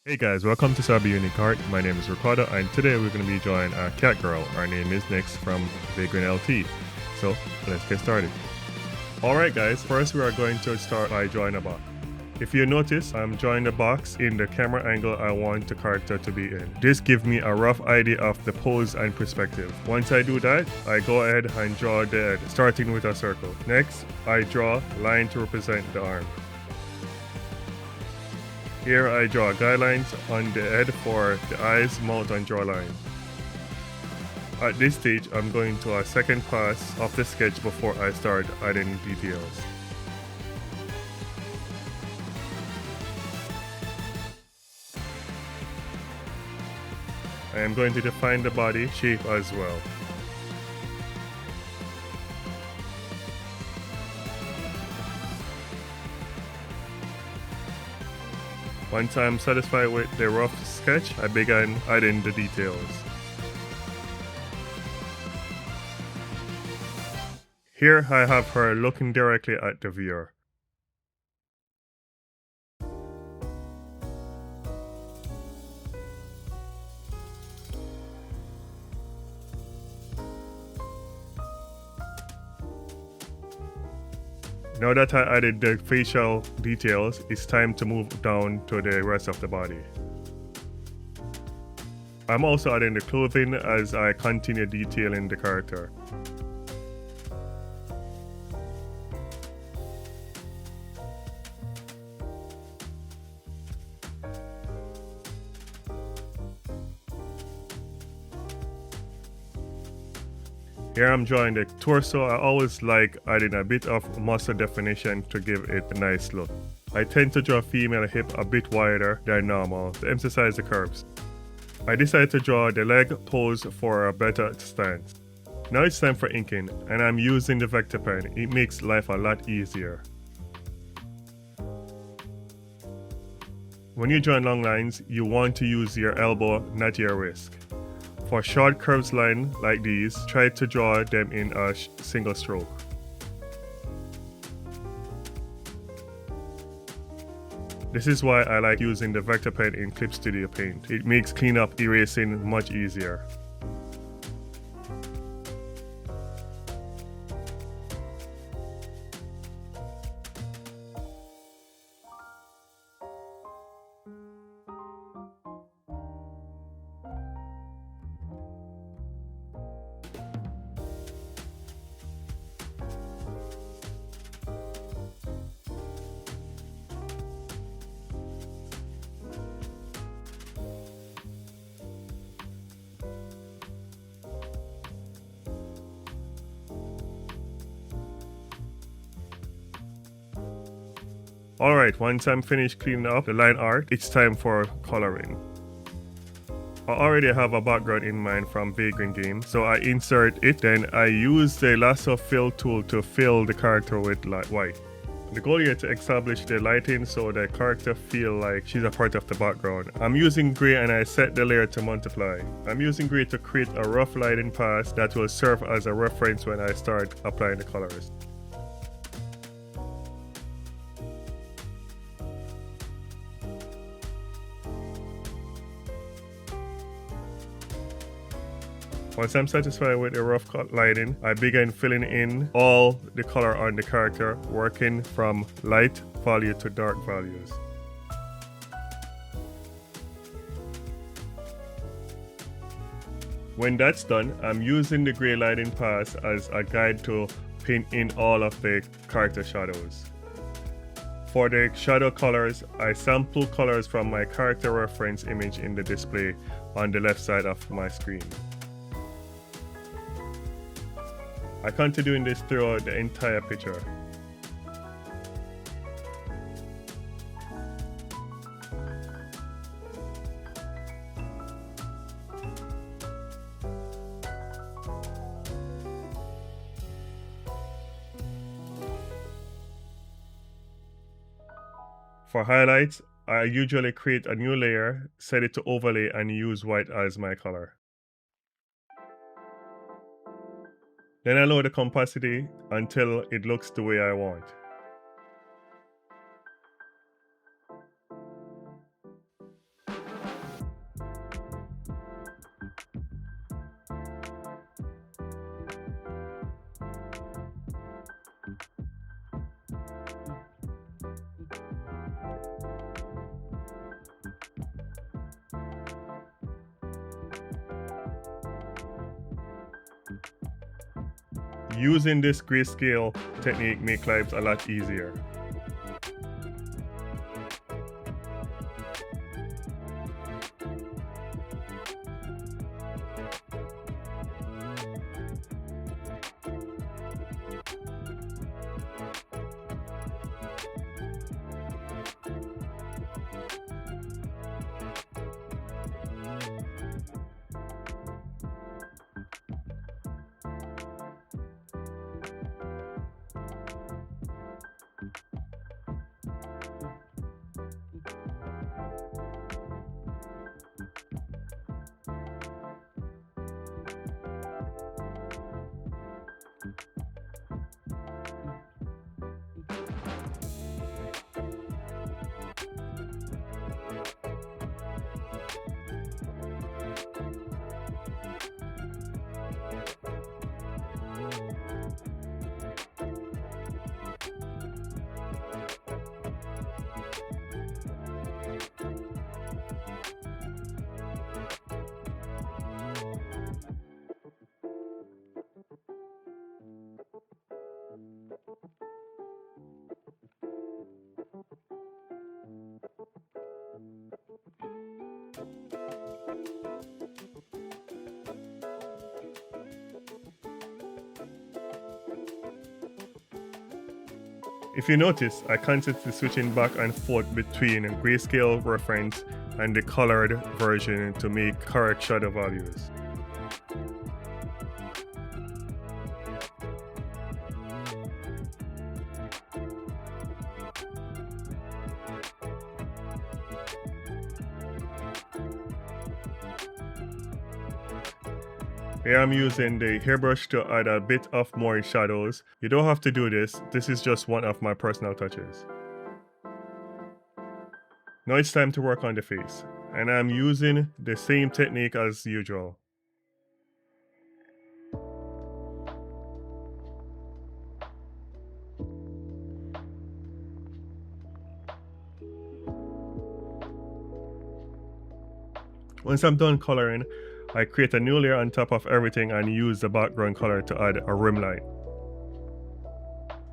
Hey guys, welcome to Sabi Unique Art. My name is Ricardo, and today we're going to be joining a cat girl. Our name is Nix from Vaygren LT. So let's get started. Alright guys, first we are going to start by drawing a box. If you notice, I'm drawing the box in the camera angle I want the character to be in. This gives me a rough idea of the pose and perspective. Once I do that, I go ahead and draw the head, starting with a circle. Next, I draw a line to represent the arm. Here I draw guidelines on the head for the eyes, mouth, and jawline. At this stage, I'm going to a second pass of the sketch before I start adding details. I am going to define the body shape as well. Once I'm satisfied with the rough sketch, I begin adding the details. Here I have her looking directly at the viewer. Now that I added the facial details, it's time to move down to the rest of the body. I'm also adding the clothing as I continue detailing the character. Here I'm drawing the torso. I always like adding a bit of muscle definition to give it a nice look. I tend to draw female hip a bit wider than normal to emphasize the curves. I decided to draw the leg pose for a better stance. Now it's time for inking, and I'm using the vector pen. It makes life a lot easier. When you're drawing long lines, you want to use your elbow, not your wrist. For short curves line like these, try to draw them in a single stroke. This is why I like using the vector pen in Clip Studio Paint. It makes cleanup erasing much easier. Alright, once I'm finished cleaning up the line art, it's time for coloring. I already have a background in mind from Vaygren game, so I insert it, then I use the lasso fill tool to fill the character with white. The goal here is to establish the lighting so the character feel like she's a part of the background. I'm using gray and I set the layer to multiply. I'm using gray to create a rough lighting pass that will serve as a reference when I start applying the colors. Once I'm satisfied with the rough lighting, I begin filling in all the color on the character, working from light value to dark values. When that's done, I'm using the gray lighting pass as a guide to paint in all of the character shadows. For the shadow colors, I sample colors from my character reference image in the display on the left side of my screen. I continue doing this throughout the entire picture. For highlights, I usually create a new layer, set it to overlay, and use white as my color. Then I lower the opacity until it looks the way I want. Using this grayscale technique makes life a lot easier. If you notice, I constantly switching back and forth between grayscale reference and the colored version to make correct shadow values. Here I'm using the hairbrush to add a bit of more shadows. You don't have to do this, this is just one of my personal touches. Now it's time to work on the face, and I'm using the same technique as usual. Once I'm done coloring, I create a new layer on top of everything and use the background color to add a rim light.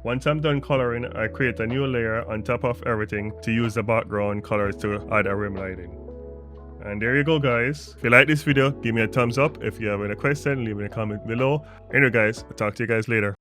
Once I'm done coloring, I create a new layer on top of everything to use the background colors to add a rim lighting. And there you go, guys. If you like this video, give me a thumbs up. If you have any question, leave me a comment below. Anyway guys, I'll talk to you guys later.